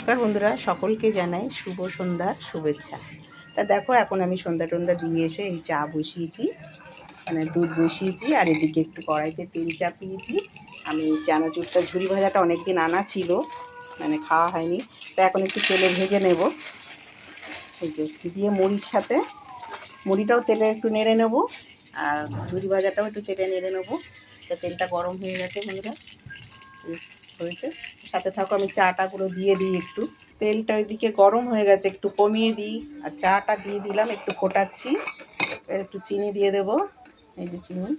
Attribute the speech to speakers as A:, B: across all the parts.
A: নমস্কার বন্ধুরা, সকলকে জানাই শুভ সন্ধ্যার শুভেচ্ছা। তা দেখো, এখন আমি সন্ধ্যা টন্ধ্যা দিয়ে এসে এই চা বসিয়েছি, মানে দুধ বসিয়েছি, আর এদিকে একটু কড়াইতে তেল চাপিয়েছি। আমি চানাচুরটা ঝুরি ভাজাটা অনেক দিন আনা ছিল, মানে খাওয়া হয়নি, তা এখন একটু তেলে ভেজে নেব। এই যে দিয়ে মুড়ির সাথে, মুড়িটাও তেলে একটু নেড়ে নেব, আর ঝুরি ভাজাটাও একটু তেলে নেড়ে নেবো। তা তেলটা গরম হয়ে গেছে বন্ধুরা, হয়েছে। সাথে থাকো, আমি চাটা পুরো দিয়ে দিই একটু। তেলটা ওইদিকে গরম হয়ে গেছে, একটু কমিয়ে দিই, আর চাটা দিয়ে দিলাম, একটু ফোটাচ্ছি। একটু চিনি দিয়ে দেবো, এই যে চিনি।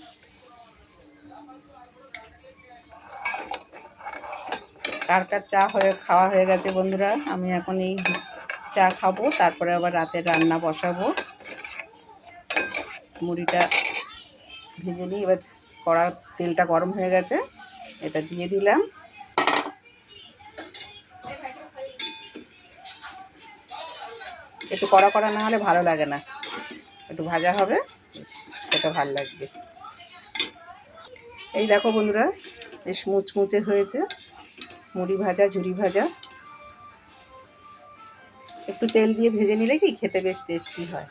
A: কার কার চা খাওয়া হয়ে গেছে বন্ধুরা? আমি এখন এই চা খাবো, তারপরে আবার রাতের রান্না বসাবো। মুড়িটা ভেজে নিই, এবার তেলটা গরম হয়ে গেছে, এটা দিয়ে দিলাম। একটু কড়া কড়া না হলে ভালো লাগে না, একটু ভাজা হবে, সেটা ভালো লাগবে। এই দেখো বন্ধুরা, বেশ মুচমুচে হয়েছে মুড়ি ভাজা, ঝুরি ভাজা। একটু তেল দিয়ে ভেজে নিলে কি খেতে বেশ টেস্টি হয়।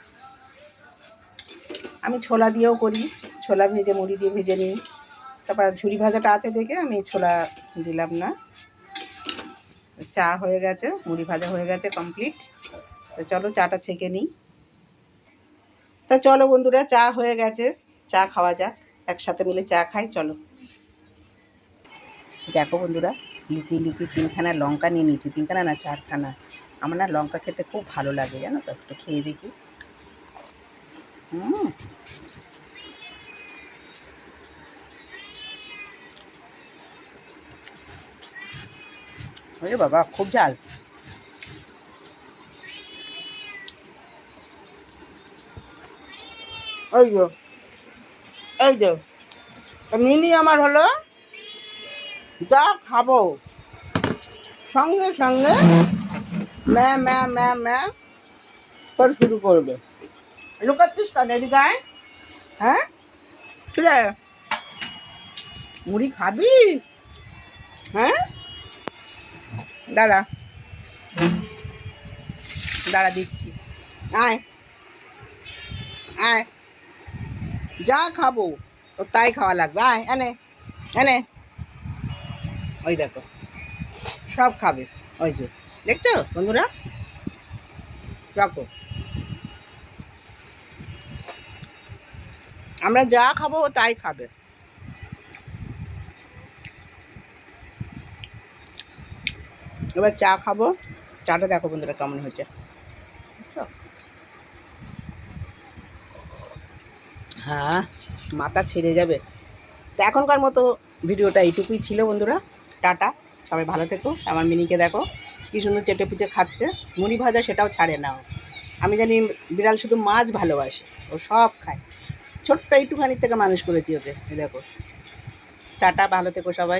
A: আমি ছোলা দিয়েও করি, ছোলা ভেজে মুড়ি দিয়ে ভেজে নিই। তারপর ঝুরি ভাজাটা আছে দেখে আমি ছোলা দিলাম না। চা হয়ে গেছে, মুড়ি ভাজা হয়ে গেছে কমপ্লিট। তো চলো চাটা ছেঁকে নিই। তা চলো বন্ধুরা, চা হয়ে গেছে, চা খাওয়া যাক, একসাথে মিলে চা খাই, চলো। দেখো বন্ধুরা, লুকিয়ে লুকিয়ে 3খানা লঙ্কা নিয়ে নিয়েছি, 3খানা না 4খানা। আমার না লঙ্কা খেতে খুব ভালো লাগে, জানো তো, একটু খেয়ে দেখি। ওরে বাবা, খুব ঝাল। ওই যো, এই যো মিনি আমার হলো, যা খাবো সঙ্গে সঙ্গে ম্যা ম্যা ম্যা ম্যা করে শুরু করবে। লুকাচ্ছিস কেন, এদিকে আয়। হ্যাঁ, ঠিক আছে, মুড়ি খাবি? হ্যাঁ, দাঁড়া দাঁড়া দিচ্ছি, আয় আয়, যা খাবো তো তাই খাওয়া লাগবে, আয় এনে এনে। ওই দেখো, সব খাবে, ওই যে দেখছো বন্ধুরা, দেখো আমরা যা খাবো তাই খাবে। এবার চা খাবো, চাটা দেখো বন্ধুরা কেমন হয়েছে। হ্যাঁ, মাথা ছেড়ে যাবে। তো এখনকার মতো ভিডিওটা এইটুকুই ছিল বন্ধুরা, টাটা, সবাই ভালো থেকো। আমার মিনিকে দেখো কি সুন্দর চেটে পুচে খাচ্ছে মুড়ি ভাজা, সেটাও ছাড়ে না ও। আমি জানি বিড়াল শুধু মাছ ভালোবাসে, ও সব খায়। ছোট্ট একটুখানির থেকে মানুষ করেছি ওকে, দেখো। টাটা, ভালো থেকো সবাই।